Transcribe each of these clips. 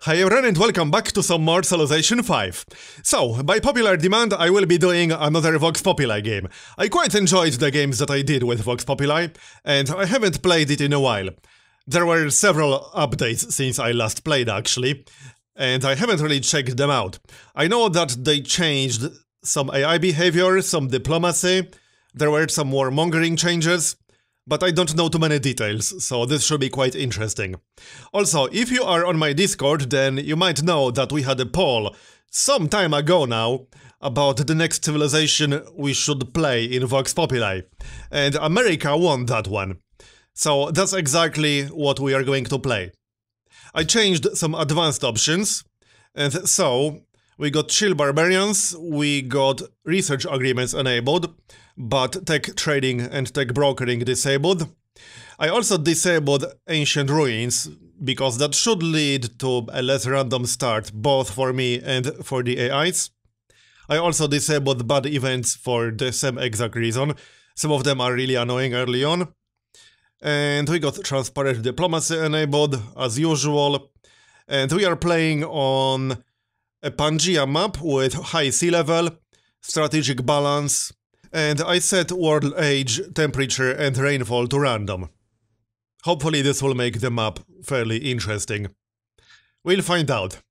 Hi everyone and welcome back to some more Civilization 5. So, by popular demand, I will be doing another Vox Populi game. I quite enjoyed the games that I did with Vox Populi, and I haven't played it in a while. There were several updates since I last played actually, and I haven't really checked them out. I know that they changed some AI behavior, some diplomacy, there were some warmongering changes, but I don't know too many details, so this should be quite interesting. Also, if you are on my Discord, then you might know that we had a poll some time ago now about the next civilization we should play in Vox Populi, and America won that one. So that's exactly what we are going to play. I changed some advanced options, and so we got chill barbarians, we got research agreements enabled, but tech trading and tech brokering disabled. I also disabled ancient ruins, because that should lead to a less random start both for me and for the AIs. I also disabled bad events for the same exact reason. Some of them are really annoying early on. And we got transparent diplomacy enabled as usual. And we are playing on a Pangaea map with high sea level, strategic balance, and I set world age, temperature and rainfall to random. Hopefully this will make the map fairly interesting. We'll find out.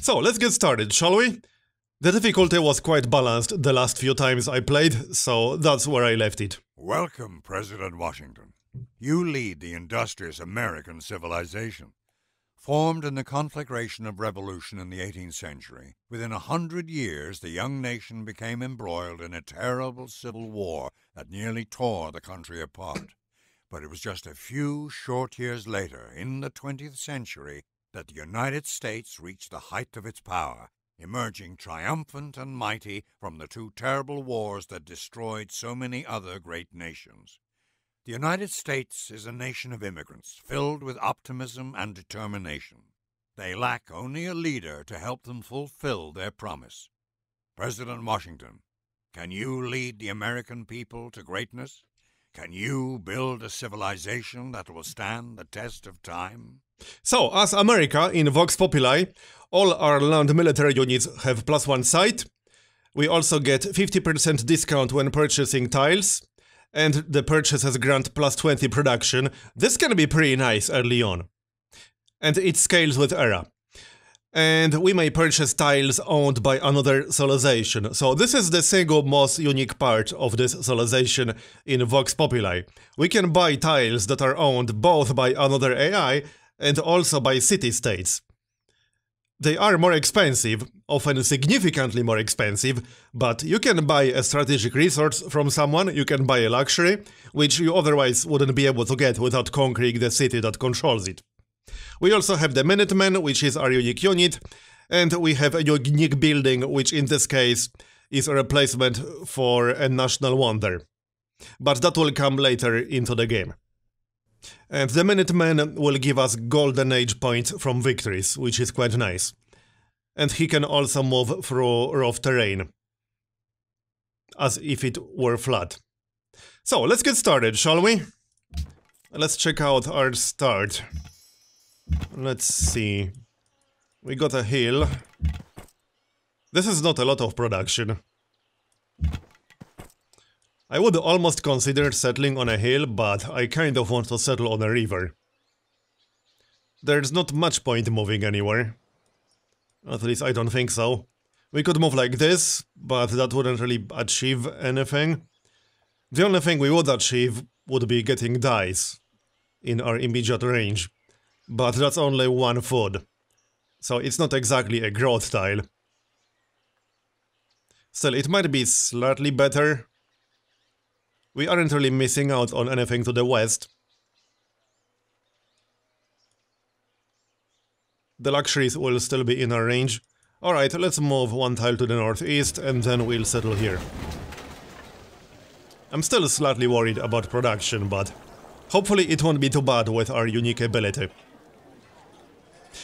So let's get started, shall we? The difficulty was quite balanced the last few times I played, so that's where I left it. Welcome, President Washington. You lead the industrious American civilization. Formed in the conflagration of revolution in the 18th century, within 100 years the young nation became embroiled in a terrible civil war that nearly tore the country apart. But it was just a few short years later, in the 20th century, that the United States reached the height of its power, emerging triumphant and mighty from the two terrible wars that destroyed so many other great nations. The United States is a nation of immigrants, filled with optimism and determination. They lack only a leader to help them fulfill their promise. President Washington, can you lead the American people to greatness? Can you build a civilization that will stand the test of time? So, as America in Vox Populi, all our land military units have +1 site. We also get 50% discount when purchasing tiles. And the purchases grant +20 production. This can be pretty nice early on. And it scales with era. And we may purchase tiles owned by another civilization. So this is the single most unique part of this civilization in Vox Populi. We can buy tiles that are owned both by another AI and also by city-states. They are more expensive, often significantly more expensive, but you can buy a strategic resource from someone, you can buy a luxury, which you otherwise wouldn't be able to get without conquering the city that controls it. We also have the Minutemen, which is our unique unit, and we have a unique building, which in this case is a replacement for a national wonder. But that will come later into the game. And the Minutemen will give us Golden Age points from victories, which is quite nice. And he can also move through rough terrain, as if it were flat. So, let's get started, shall we? Let's check out our start. Let's see. We got a hill. This is not a lot of production. I would almost consider settling on a hill, but I kind of want to settle on a river. There's not much point moving anywhere. At least I don't think so. We could move like this, but that wouldn't really achieve anything. The only thing we would achieve would be getting dice in our immediate range. But that's only 1 food. So it's not exactly a growth tile. Still, it might be slightly better. We aren't really missing out on anything to the west. The luxuries will still be in our range. Alright, let's move 1 tile to the northeast and then we'll settle here. I'm still slightly worried about production, but hopefully it won't be too bad with our unique ability.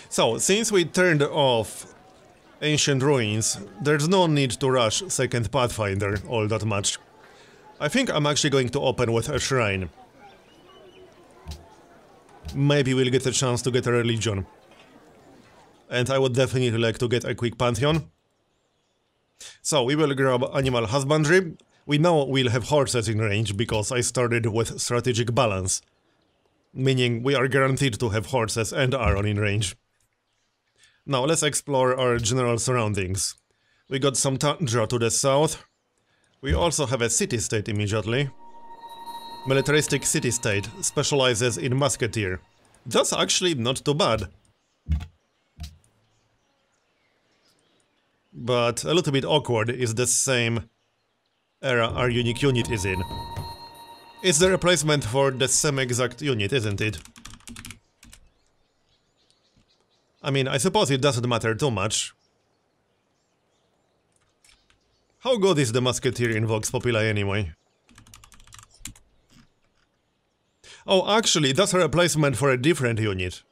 So, since we turned off ancient ruins, there's no need to rush second Pathfinder all that much. I think I'm actually going to open with a shrine. Maybe we'll get a chance to get a religion. and I would definitely like to get a quick Pantheon. So we will grab Animal Husbandry. We know we'll have horses in range because I started with Strategic Balance, meaning we are guaranteed to have horses and Iron in range. Now let's explore our general surroundings. We got some tundra to the south. We also have a city-state immediately. Militaristic city-state specializes in musketeer. That's actually not too bad. But a little bit awkward is the same era our unique unit is in. It's the replacement for the same exact unit, isn't it? I mean, I suppose it doesn't matter too much. How good is the musketeer in Vox Populi anyway? Oh, actually, that's a replacement for a different unit.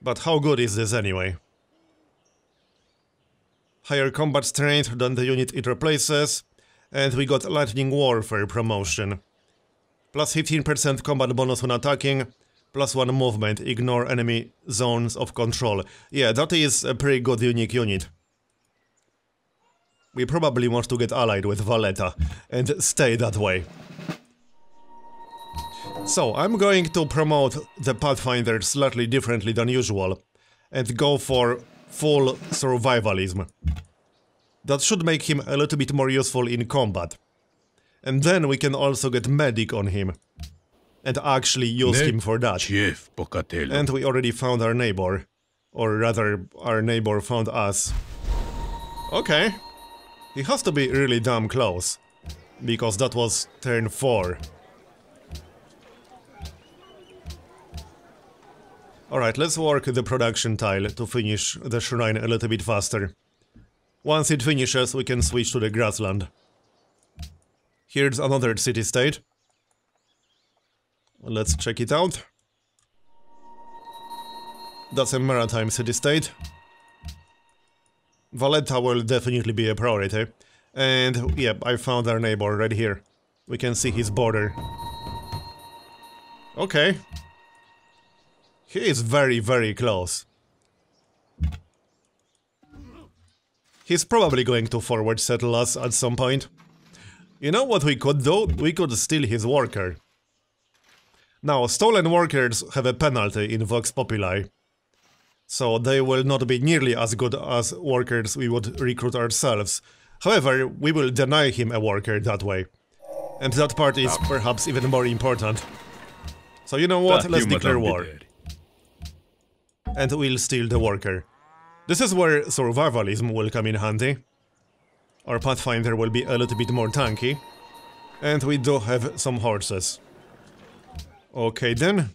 But how good is this anyway? Higher combat strength than the unit it replaces, and we got Lightning Warfare promotion. Plus 15% combat bonus when attacking, plus 1 movement, ignore enemy zones of control. Yeah, that is a pretty good unique unit. We probably want to get allied with Valletta, and stay that way. So, I'm going to promote the Pathfinder slightly differently than usual, and go for full survivalism. That should make him a little bit more useful in combat. And then we can also get medic on him, and actually use him for that. And we already found our neighbor. Or rather, our neighbor found us. Okay. He has to be really damn close, because that was turn 4. Alright, let's work the production tile to finish the shrine a little bit faster. Once it finishes, we can switch to the grassland. Here's another city-state. Let's check it out. That's a maritime city-state. Valletta will definitely be a priority. And, yeah, I found our neighbor right here. We can see his border. Okay. He is very, very close. He's probably going to forward settle us at some point. You know what we could do? We could steal his worker. Now, stolen workers have a penalty in Vox Populi. So they will not be nearly as good as workers we would recruit ourselves. However, we will deny him a worker that way. And that part is perhaps even more important. So you know what? Let's declare war. And we'll steal the worker. This is where survivalism will come in handy. Our Pathfinder will be a little bit more tanky. And we do have some horses. Okay then.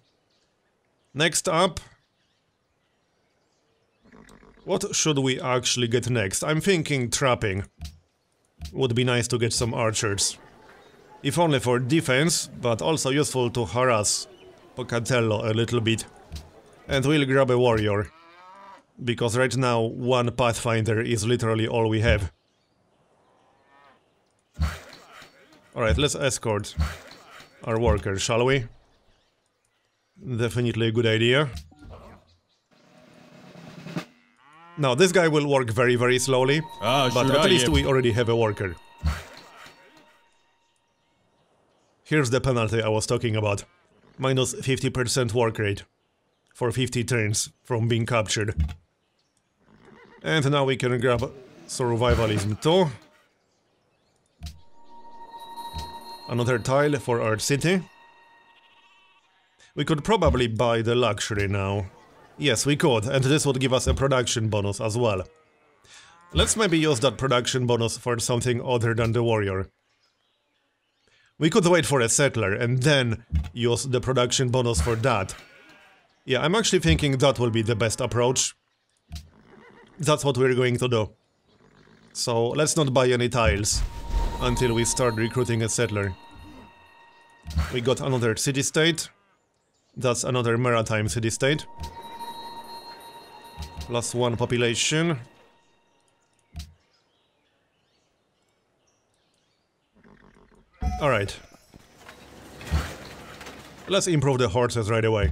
Next up. What should we actually get next? I'm thinking trapping. Would be nice to get some archers. If only for defense, but also useful to harass Pocatello a little bit. And we'll grab a warrior. Because right now, one Pathfinder is literally all we have. Alright, let's escort our worker, shall we? Definitely a good idea. Now, this guy will work very, very slowly, but at least we already have a worker. Here's the penalty I was talking about. Minus 50% work rate. For 50 turns from being captured. And now we can grab survivalism too. Another tile for our city. We could probably buy the luxury now. Yes, we could, and this would give us a production bonus as well. Let's maybe use that production bonus for something other than the warrior. We could wait for a settler and then use the production bonus for that. Yeah, I'm actually thinking that will be the best approach. That's what we're going to do. So, let's not buy any tiles until we start recruiting a settler. We got another city-state. That's another maritime city-state. Plus 1 population. Alright. Let's improve the horses right away.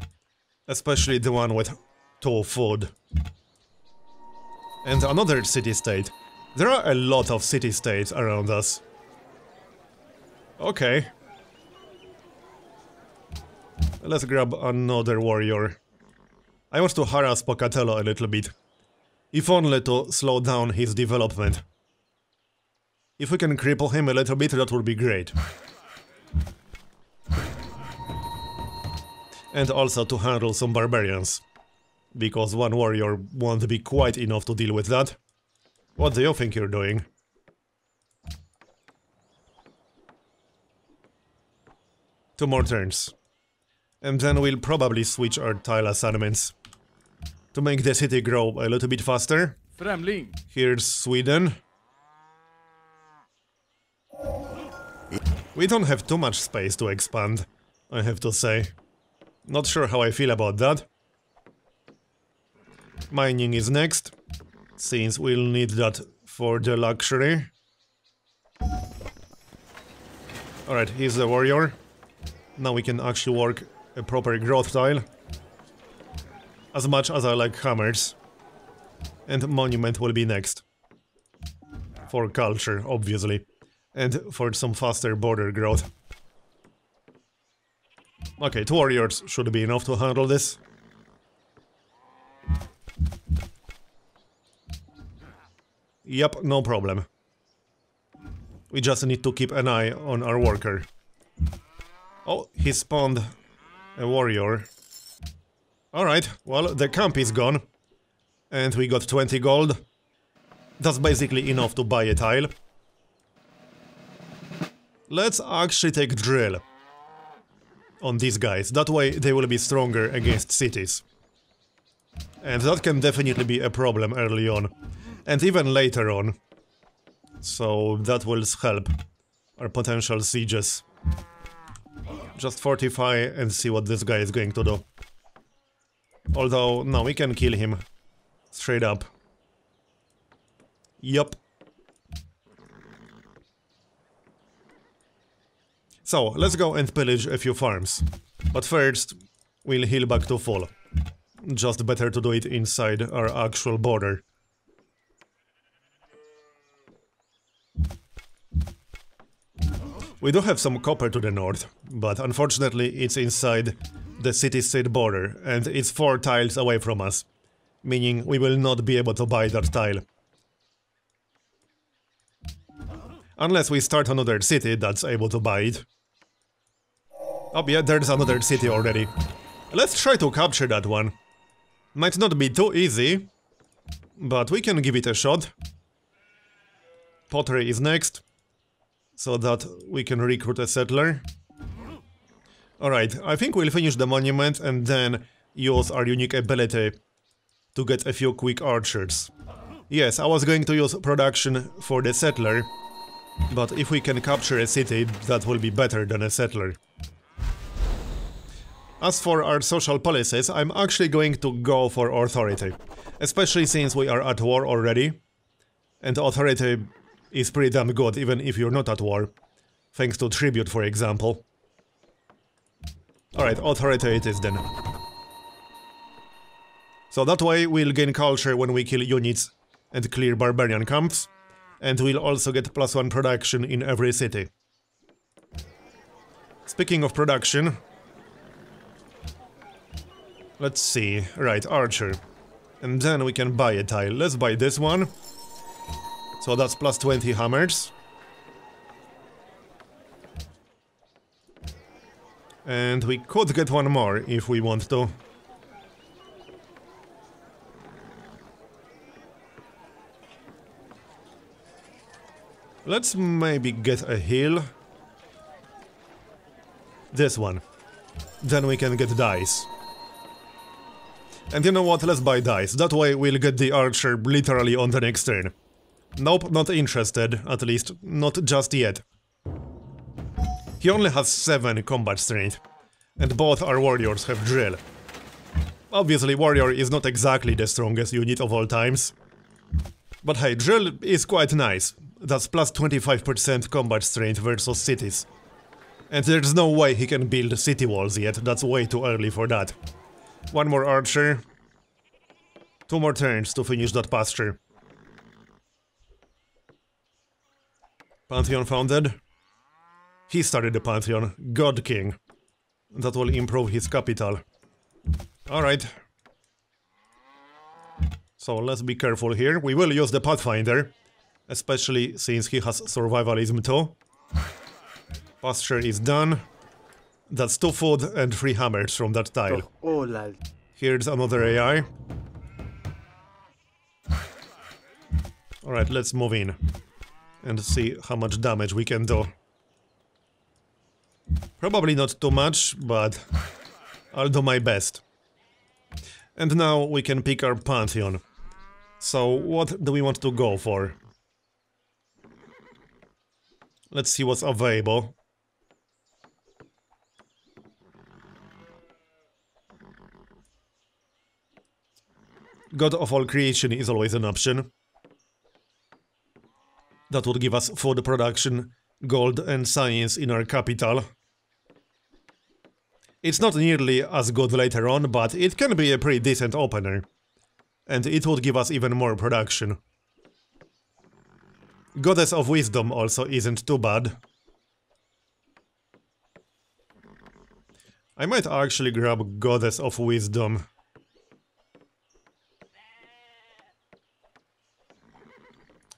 Especially the one with 2 food. And another city-state. There are a lot of city-states around us. Okay. Let's grab another warrior. I want to harass Pocatello a little bit. If only to slow down his development. If we can cripple him a little bit, that would be great. And also to handle some barbarians. Because one warrior won't be quite enough to deal with that. What do you think you're doing? Two more turns. And then we'll probably switch our tile assignments. To make the city grow a little bit faster. Främling. Here's Sweden. We don't have too much space to expand, I have to say. Not sure how I feel about that. Mining is next, since we'll need that for the luxury. Alright, he's the warrior. Now we can actually work a proper growth tile. As much as I like hammers. And monument will be next. For culture, obviously. And for some faster border growth. Okay, 2 warriors should be enough to handle this. Yep, no problem. We just need to keep an eye on our worker. Oh, he spawned a warrior. Alright, well, the camp is gone. And we got 20 gold. That's basically enough to buy a tile. Let's actually take drill on these guys. That way they will be stronger against cities. And that can definitely be a problem early on. And even later on. So that will help our potential sieges. Just fortify and see what this guy is going to do. Although, no, we can kill him. Straight up. Yup. So, let's go and pillage a few farms. But first, we'll heal back to full. Just better to do it inside our actual border. We do have some copper to the north, but unfortunately it's inside the city-state border, and it's 4 tiles away from us. Meaning we will not be able to buy that tile. Unless we start another city that's able to buy it. Oh yeah, there's another city already. Let's try to capture that one. Might not be too easy, but we can give it a shot. Pottery is next, so that we can recruit a settler. Alright, I think we'll finish the monument and then use our unique ability to get a few quick archers. Yes, I was going to use production for the settler, but if we can capture a city, that will be better than a settler. As for our social policies, I'm actually going to go for authority, especially since we are at war already, and authority is pretty damn good even if you're not at war, thanks to tribute, for example. Alright, authority it is then. So that way we'll gain culture when we kill units and clear barbarian camps, and we'll also get +1 production in every city. Speaking of production, let's see, right, archer. And then we can buy a tile. Let's buy this one. So that's +20 hammers. And we could get one more if we want to. Let's maybe get a hill. This one. Then we can get dice. And you know what, let's buy dice. That way we'll get the archer literally on the next turn. Nope, not interested. At least, not just yet. He only has 7 combat strength. And both our warriors have drill. Obviously, warrior is not exactly the strongest unit of all times. But hey, drill is quite nice. That's +25% combat strength versus cities. And there's no way he can build city walls yet, that's way too early for that. 1 more archer. 2 more turns to finish that pasture. Pantheon founded. He started the Pantheon. God King. That will improve his capital. Alright. So let's be careful here. We will use the Pathfinder. Especially since he has survivalism too. Pasture is done. That's 2 food and 3 hammers from that tile. Here's another AI. Alright, let's move in. And see how much damage we can do. Probably not too much, but I'll do my best. And now we can pick our Pantheon. So what do we want to go for? Let's see what's available. God of all creation is always an option. That would give us food production, gold and science in our capital. It's not nearly as good later on, but it can be a pretty decent opener. And it would give us even more production. Goddess of Wisdom also isn't too bad. I might actually grab Goddess of Wisdom.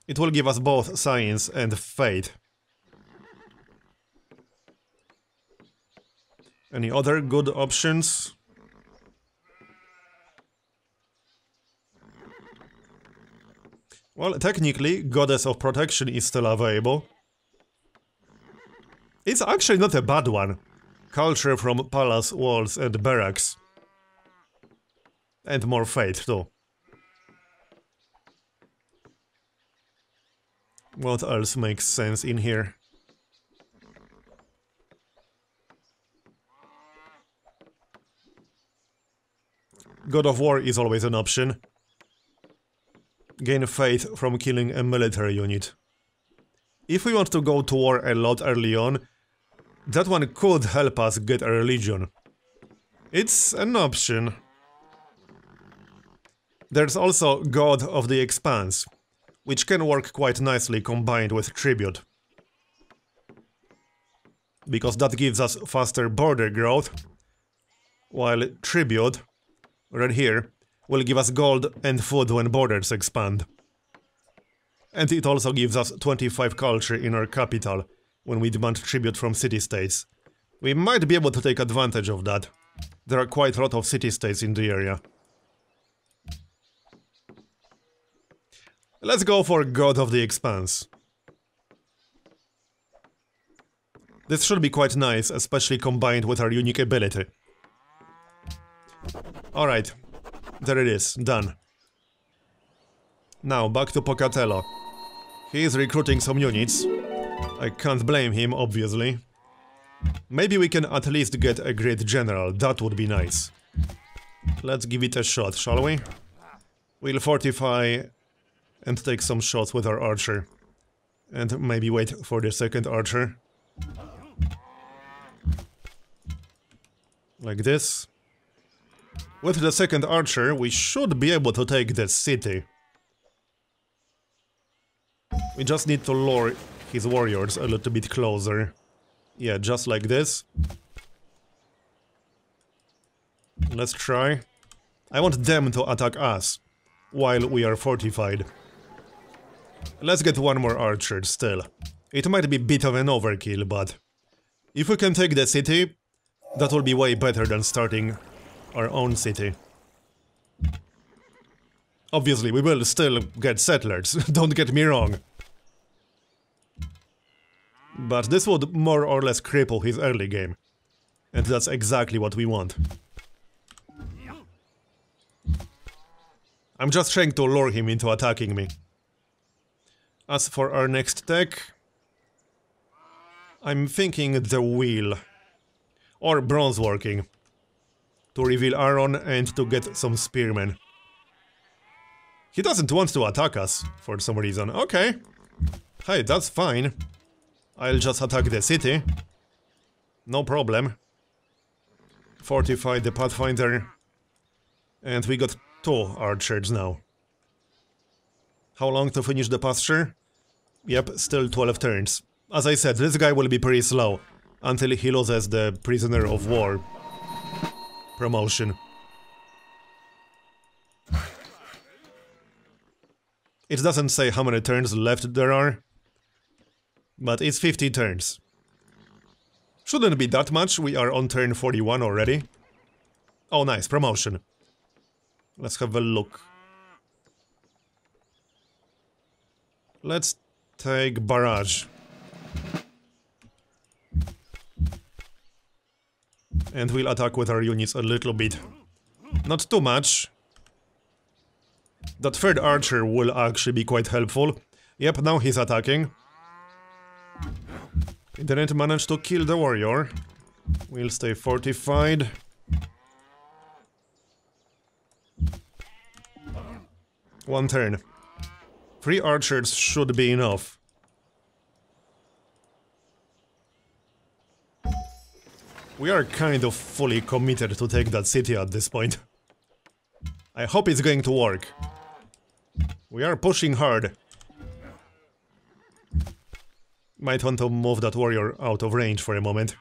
It will give us both science and fate. Any other good options? Well, technically, Goddess of Protection is still available. It's actually not a bad one. Culture from palace, walls and barracks. And more fate, too. What else makes sense in here? God of War is always an option. Gain faith from killing a military unit. If we want to go to war a lot early on, that one could help us get a religion. It's an option. There's also God of the Expanse, which can work quite nicely combined with Tribute. Because that gives us faster border growth, while Tribute, right here, will give us gold and food when borders expand. And it also gives us 25 culture in our capital when we demand tribute from city-states. We might be able to take advantage of that. There are quite a lot of city-states in the area. Let's go for God of the Expanse. This should be quite nice, especially combined with our unique ability. Alright. There it is, done. Now, back to Pocatello. He is recruiting some units. I can't blame him, obviously. Maybe we can at least get a great general, that would be nice. Let's give it a shot, shall we? We'll fortify and take some shots with our archer. And maybe wait for the second archer. Like this. With the second archer, we should be able to take the city. We just need to lure his warriors a little bit closer. Yeah, just like this. Let's try. I want them to attack us, while we are fortified. Let's get one more archer still. It might be a bit of an overkill, but if we can take the city, that will be way better than starting our own city. Obviously, we will still get settlers, don't get me wrong. But this would more or less cripple his early game. And that's exactly what we want. I'm just trying to lure him into attacking me. As for our next tech, I'm thinking the wheel. Or bronze working. To reveal iron and to get some spearmen. He doesn't want to attack us, for some reason. Okay. Hey, that's fine. I'll just attack the city. No problem. Fortify the Pathfinder. And we got 2 archers now. How long to finish the pasture? Yep, still 12 turns. As I said, this guy will be pretty slow until he loses the Prisoner of War promotion. It doesn't say how many turns left there are, but it's 50 turns. Shouldn't be that much, we are on turn 41 already. Oh nice, promotion. Let's have a look. Let's take Barrage. And we'll attack with our units a little bit. Not too much. That third archer will actually be quite helpful. Yep, now he's attacking. He didn't manage to kill the warrior. We'll stay fortified. One turn. 3 archers should be enough. We are kind of fully committed to take that city at this point. I hope it's going to work. We are pushing hard. Might want to move that warrior out of range for a moment.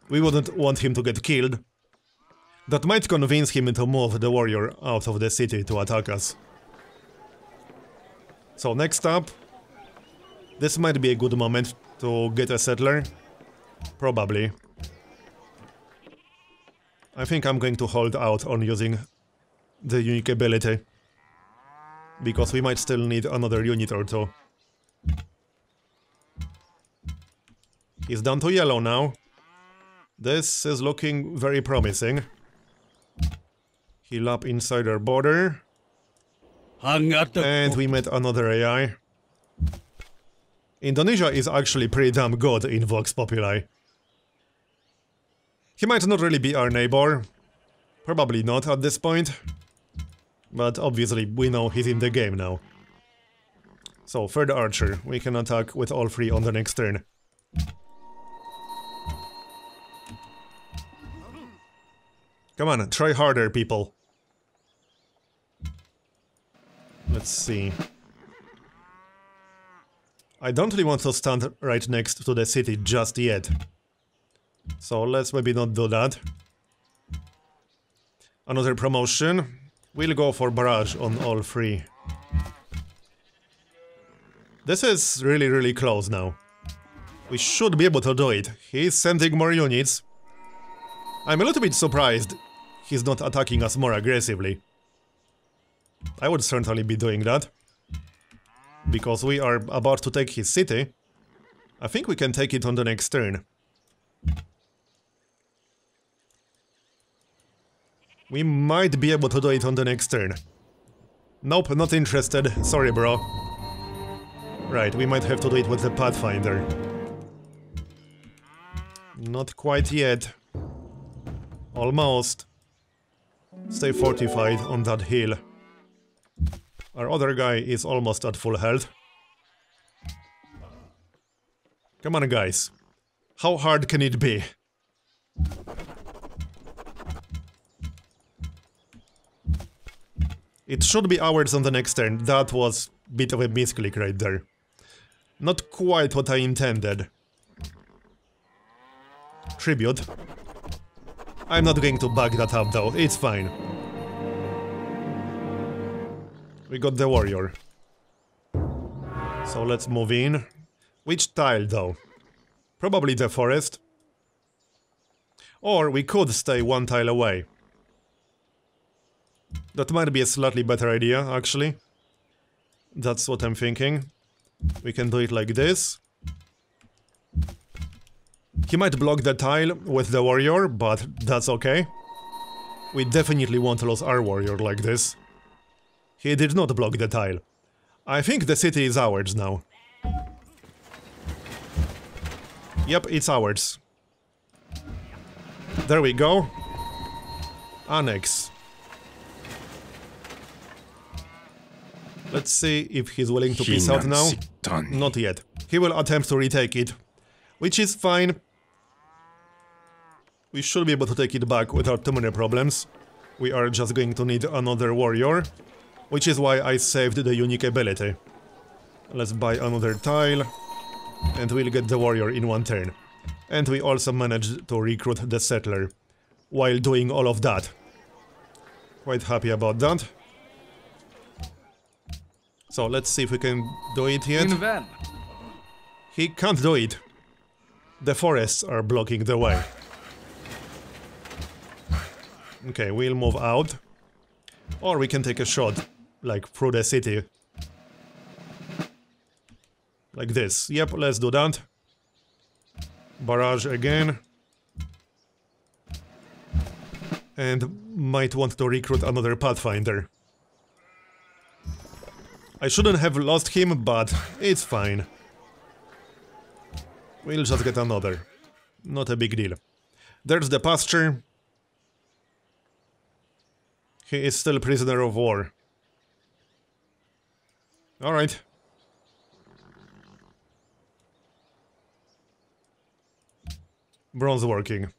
We wouldn't want him to get killed. That might convince him to move the warrior out of the city to attack us. So next up, this might be a good moment to get a settler. Probably. I think I'm going to hold out on using the unique ability, because we might still need another unit or two. He's down to yellow now. This is looking very promising. Heal up inside our border. And we met another AI. Indonesia is actually pretty damn good in Vox Populi. He might not really be our neighbor. Probably not at this point. But obviously we know he's in the game now. So, third archer. We can attack with all 3 on the next turn. Come on, try harder, people. Let's see. I don't really want to stand right next to the city just yet. So let's maybe not do that. Another promotion. We'll go for barrage on all 3. This is really close now. We should be able to do it. He's sending more units. I'm a little bit surprised he's not attacking us more aggressively. I would certainly be doing that. Because we are about to take his city. I think we can take it on the next turn. We might be able to do it on the next turn. Nope, not interested. Sorry, bro. Right, we might have to do it with the Pathfinder. Not quite yet. Almost. Stay fortified on that hill. Our other guy is almost at full health. Come on, guys. How hard can it be? It should be ours on the next turn. That was a bit of a misclick right there. Not quite what I intended. Tribute. I'm not going to back that up though, it's fine. We got the warrior. So let's move in. Which tile though? Probably the forest. Or we could stay 1 tile away. That might be a slightly better idea, actually. That's what I'm thinking. We can do it like this. He might block the tile with the warrior, but that's okay. We definitely won't lose our warrior like this. He did not block the tile. I think the city is ours now. Yep, it's ours. There we go. Annex. Let's see if he's willing to peace out now. Not yet. He will attempt to retake it, which is fine. We should be able to take it back without too many problems. We are just going to need another warrior, which is why I saved the unique ability. Let's buy another tile, and we'll get the warrior in one turn. And we also managed to recruit the settler while doing all of that. Quite happy about that. So let's see if we can do it yet. He can't do it. The forests are blocking the way. Okay, we'll move out. Or we can take a shot, like, through the city. Like this. Yep, let's do that. Barrage again. And might want to recruit another Pathfinder. I shouldn't have lost him, but it's fine. We'll just get another. Not a big deal. There's the pasture. He is still prisoner of war. Alright. Bronze working.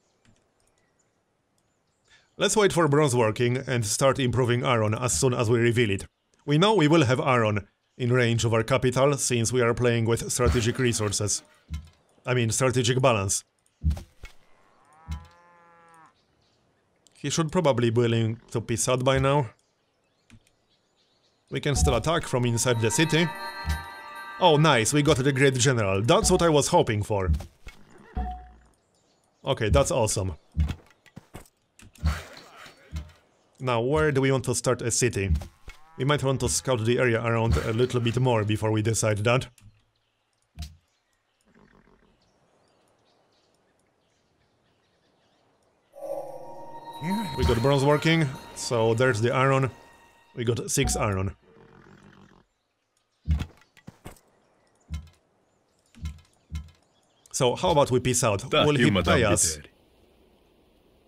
Let's wait for bronze working and start improving iron as soon as we reveal it. We know we will have iron in range of our capital, since we are playing with strategic resources. I mean, strategic balance. He should probably be willing to peace out by now. We can still attack from inside the city. Oh, nice, we got the Great General. That's what I was hoping for. Okay, that's awesome. Now, where do we want to start a city? We might want to scout the area around a little bit more before we decide that. We got bronze working, so there's the iron. We got 6 iron. So, how about we peace out? Will he pay us?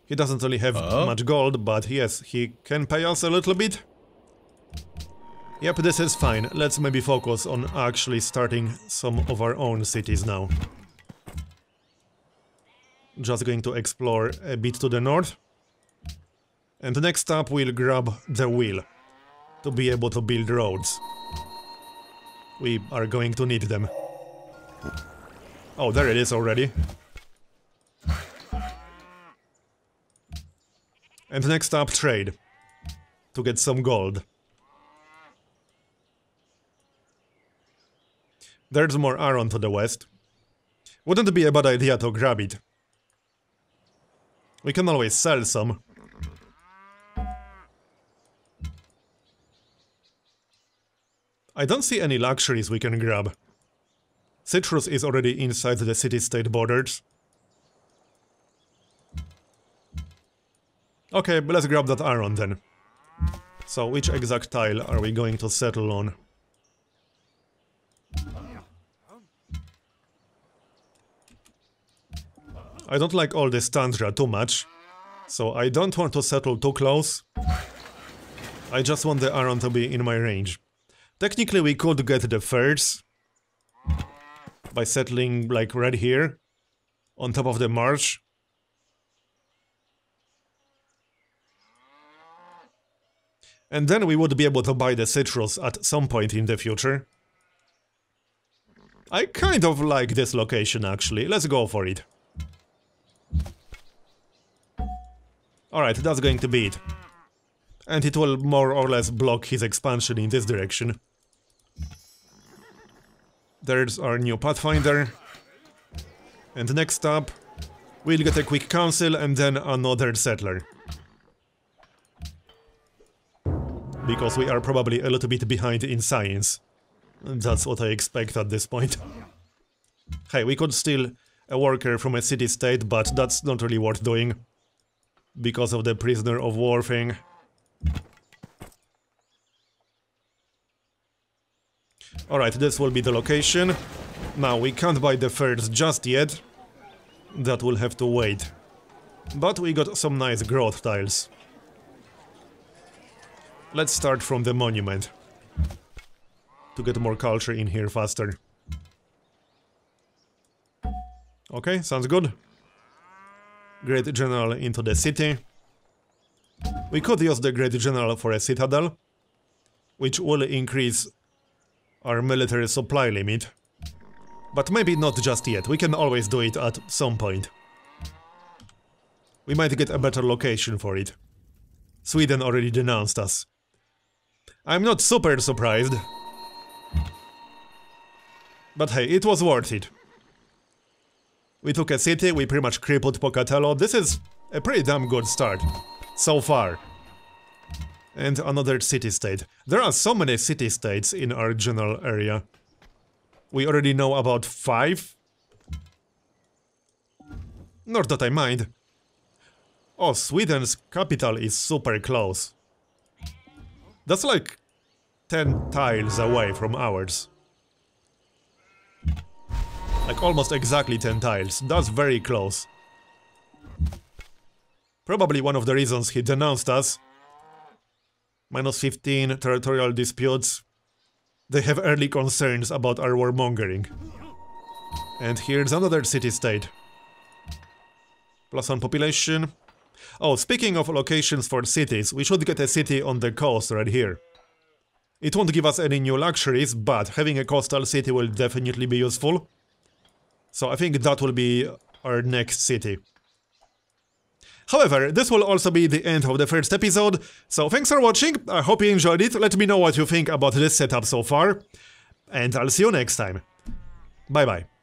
He doesn't really have much gold, but yes, he can pay us a little bit. Yep, this is fine. Let's maybe focus on actually starting some of our own cities now. Just going to explore a bit to the north. And next up we'll grab the wheel to be able to build roads. We are going to need them. Oh, there it is already. And next up, trade. To get some gold. There's more iron to the west. Wouldn't it be a bad idea to grab it? We can always sell some. I don't see any luxuries we can grab. Citrus is already inside the city-state borders. Okay, but let's grab that iron then. So, which exact tile are we going to settle on? I don't like all this tundra too much, so I don't want to settle too close. I just want the iron to be in my range. Technically we could get the furs by settling like right here, on top of the marsh. And then we would be able to buy the citrus at some point in the future. I kind of like this location actually, let's go for it. Alright, that's going to be it. And it will more or less block his expansion in this direction. There's our new Pathfinder. And next up, we'll get a quick council and then another settler. Because we are probably a little bit behind in science. That's what I expect at this point. Hey, we could steal a worker from a city-state, but that's not really worth doing. Because of the prisoner of war thing. Alright, this will be the location. Now, we can't buy the furs just yet. That will have to wait. But we got some nice growth tiles. Let's start from the monument. To get more culture in here faster. Okay, sounds good. Great General into the city. We could use the Great General for a citadel, which will increase our military supply limit. But maybe not just yet, we can always do it at some point. We might get a better location for it. Sweden already denounced us. I'm not super surprised. But hey, it was worth it. We took a city, we pretty much crippled Pocatello. This is a pretty damn good start. So far. And another city-state. There are so many city-states in our general area. We already know about 5. Not that I mind. Oh, Sweden's capital is super close. That's like 10 tiles away from ours. Like almost exactly 10 tiles. That's very close. Probably one of the reasons he denounced us. -15 territorial disputes. They have early concerns about our warmongering. And here's another city-state. +1 population. Oh, speaking of locations for cities, we should get a city on the coast right here. It won't give us any new luxuries, but having a coastal city will definitely be useful. So I think that will be our next city. However, this will also be the end of the first episode, so thanks for watching, I hope you enjoyed it, let me know what you think about this setup so far, and I'll see you next time. Bye bye.